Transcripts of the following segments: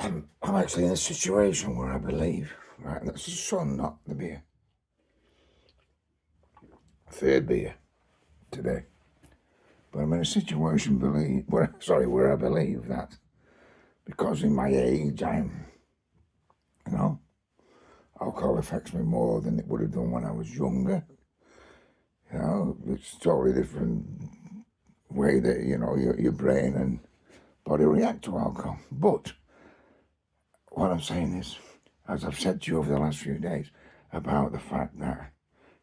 I'm actually in a situation where I believe, right, and that's the sun, not the beer. Third beer today. But I'm in a situation where I believe that because in my age you know, alcohol affects me more than it would have done when I was younger. It's a totally different way that, your brain and body react to alcohol. But what I'm saying is, as I've said to you over the last few days, about the fact that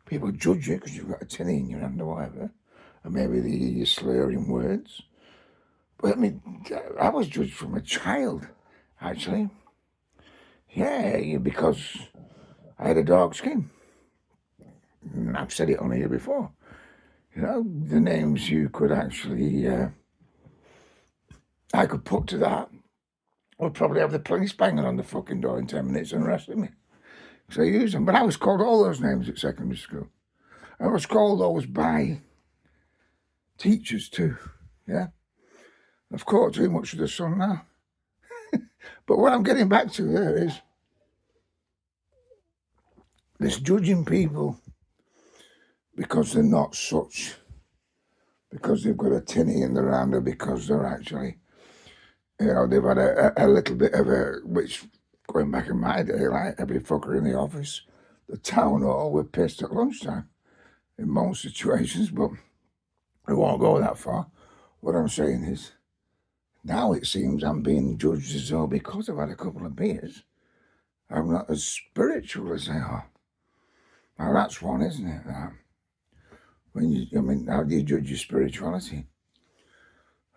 people judge you because you've got a tinny in your hand or whatever, and maybe you're slurring words. But I mean, I was judged from a child, actually. Yeah, because I had a dark skin. And I've said it on here before. The names you could actually, I could put to that would probably have the police banging on the fucking door in 10 minutes and arresting me. So I used them. But I was called all those names at secondary school. I was called those by teachers too, yeah? I've caught too much of the sun now. But what I'm getting back to there is this judging people because they're not such, because they've got a tinny in their hand, or because they're actually, they've had a little bit of which going back in my day, like every fucker in the office, the town hall were pissed at lunchtime in most situations, but I won't go that far. What I'm saying is, now it seems I'm being judged as though because I've had a couple of beers, I'm not as spiritual as they are. Now that's one, isn't it? How do you judge your spirituality?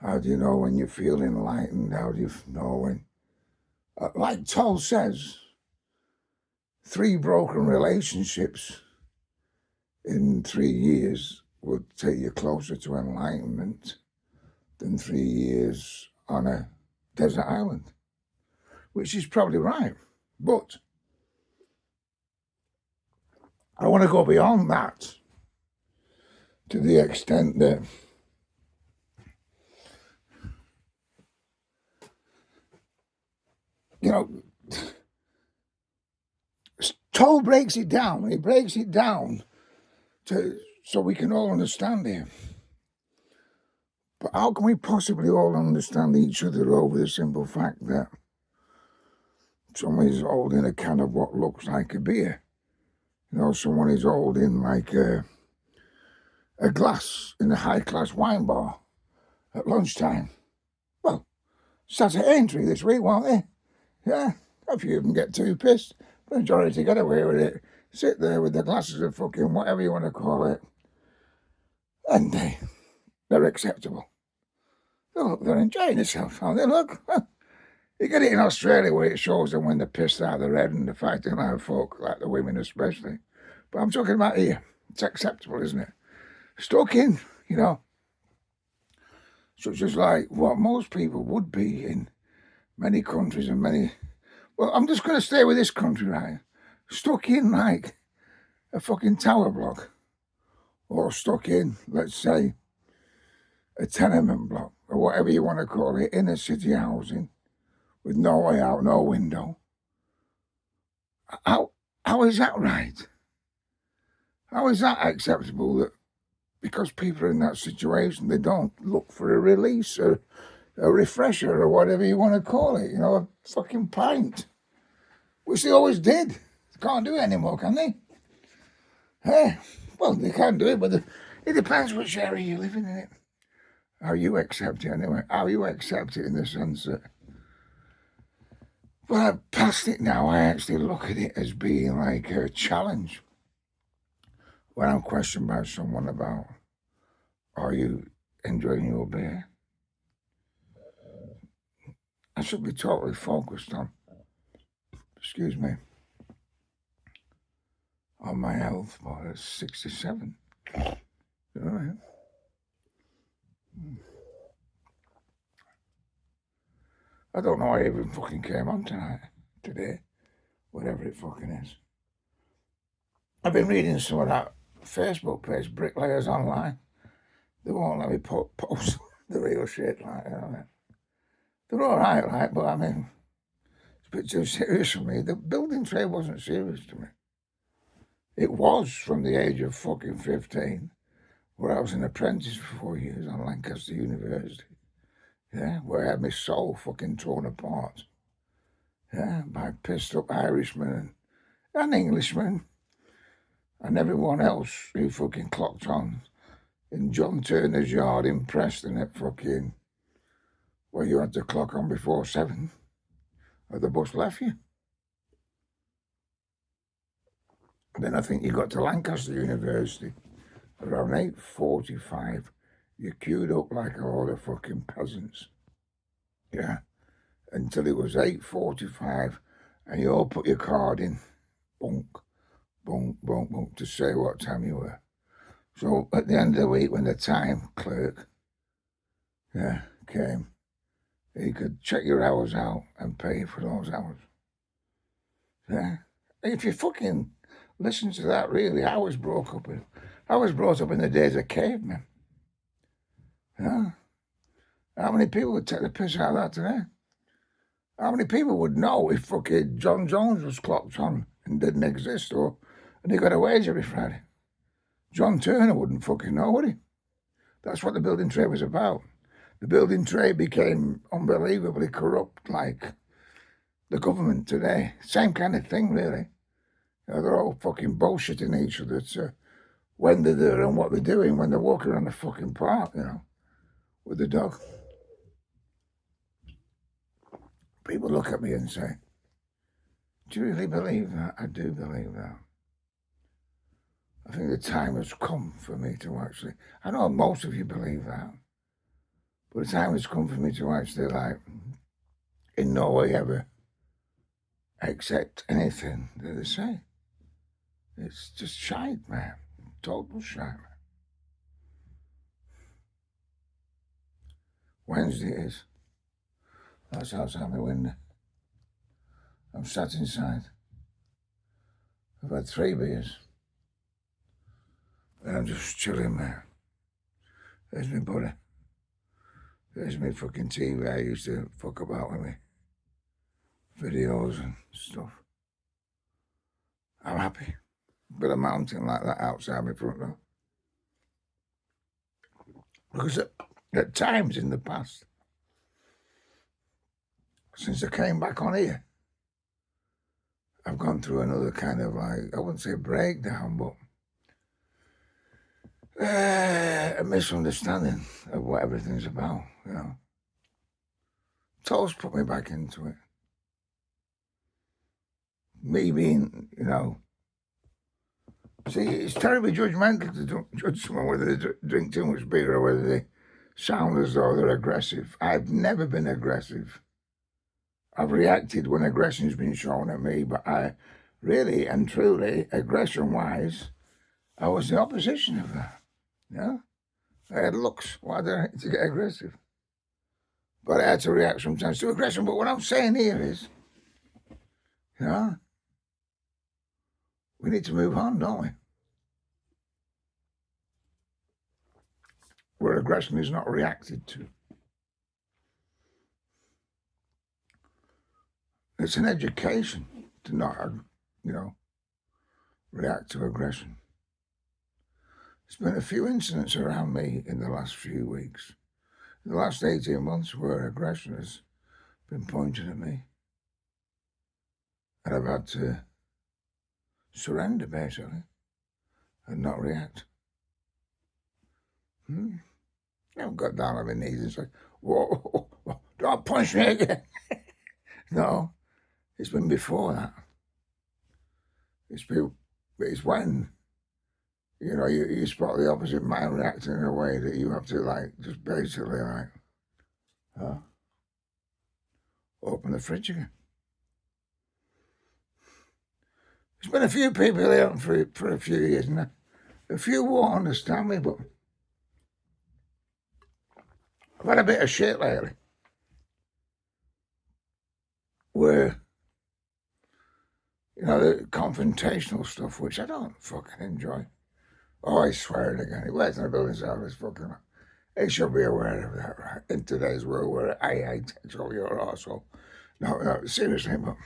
How do you know when you feel enlightened? How do you know when, like Toll says, 3 broken relationships in 3 years would take you closer to enlightenment than 3 years on a desert island, which is probably right. But I want to go beyond that to the extent that Toll breaks it down. He breaks it down so we can all understand him. But how can we possibly all understand each other over the simple fact that someone is holding a can of what looks like a beer? Someone is holding like a glass in a high-class wine bar at lunchtime. Well, sat at Aintree this week, won't they? Yeah, a few of them get too pissed. The majority get away with it. Sit there with the glasses of fucking whatever you want to call it. And they're acceptable. Look, they're enjoying themselves, aren't they? Look, you get it in Australia where it shows them when they're pissed out of their head and they're fighting like folk, like the women especially. But I'm talking about here. It's acceptable, isn't it? Stuck in, such as like what most people would be in many countries and many... Well, I'm just going to stay with this country, right? Stuck in like a fucking tower block, or stuck in, let's say, a tenement block, or whatever you want to call it, inner city housing, with no way out, no window. How is that right? How is that acceptable that because people are in that situation, they don't look for a release or a refresher or whatever you want to call it, a fucking pint, which they always did. They can't do it anymore, can they? Hey, well, they can do it, but it depends which area you live in it. How you accept it anyway. How you accept it in the sense that, well, I've passed it now. I actually look at it as being like a challenge. When I'm questioned by someone about, are you enjoying your beer? I should be totally focused on, on my health. Well, it's 67. You know what I mean? I don't know why I even fucking came on today, whatever it fucking is. I've been reading some of that Facebook page, Bricklayers Online. They won't let me post the real shit, like, They're all right, but I mean, bit too serious for me. The building trade wasn't serious to me. It was from the age of fucking 15, where I was an apprentice for 4 years on Lancaster University. Yeah, where I had my soul fucking torn apart. Yeah, by pissed up Irishmen and Englishmen and everyone else who fucking clocked on in John Turner's yard in Preston at fucking, where you had to clock on before 7 or the bus left you. And then I think you got to Lancaster University around 8:45. You queued up like a lot of fucking peasants. Yeah. Until it was 8:45 and you all put your card in. Bunk, bunk, bunk, bunk, to say what time you were. So at the end of the week, when the time clerk came, he could check your hours out and pay you for those hours. Yeah. If you fucking listen to that, really, I was brought up in the days of cavemen. Yeah. How many people would take the piss out of that today? How many people would know if fucking John Jones was clocked on and didn't exist, and he got a wage every Friday? John Turner wouldn't fucking know, would he? That's what the building trade was about. The building trade became unbelievably corrupt, like the government today. Same kind of thing, really. They're all fucking bullshitting each other to when they're there and what they're doing when they're walking around the fucking park, with the dog. People look at me and say, do you really believe that? I do believe that. I think the time has come for me to actually, I know most of you believe that, but the time has come for me to actually, in no way ever accept anything that they say. It's just shite, man. Total shite, man. Wednesday it is. That's outside my window. I'm sat inside. I've had 3 beers. And I'm just chilling, man. There's my buddy. There's my fucking TV I used to fuck about with me. Videos and stuff. I'm happy. Bit of mountain like that outside my front door. Because at times in the past, since I came back on here, I've gone through another kind of I wouldn't say breakdown, but a misunderstanding of what everything's about, Toast put me back into it. Me being, see, it's terribly judgmental to judge someone whether they drink too much beer or whether they sound as though they're aggressive. I've never been aggressive. I've reacted when aggression's been shown at me, but I really and truly, aggression-wise, I was the opposition of that. I had looks. Why did I need to get aggressive? But I had to react sometimes to aggression. But what I'm saying here is, we need to move on, don't we? Where aggression is not reacted to. It's an education to not, react to aggression. There's been a few incidents around me in the last few weeks, in the last 18 months, where aggression has been pointed at me. And I've had to surrender, basically, and not react. I haven't got down on my knees and said, whoa, don't punch me again. No, it's been before that. It's when, you spot the opposite mind reacting in a way that you have to, just basically, open the fridge again. There's been a few people here for a few years now. A few won't understand me, but I've had a bit of shit lately where, the confrontational stuff, which I don't fucking enjoy. Oh, I swear it again. He works in a building service, fucking. He should be aware of that, right? In today's world where AI takes over your arsehole. No, seriously, but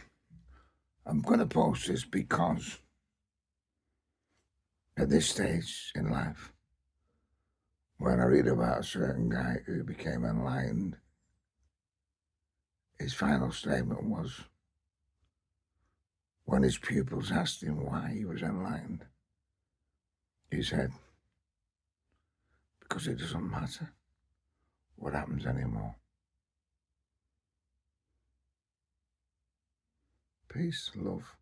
I'm going to post this because at this stage in life, when I read about a certain guy who became enlightened, his final statement was, when his pupils asked him why he was enlightened, he said, because it doesn't matter what happens anymore. Peace, love.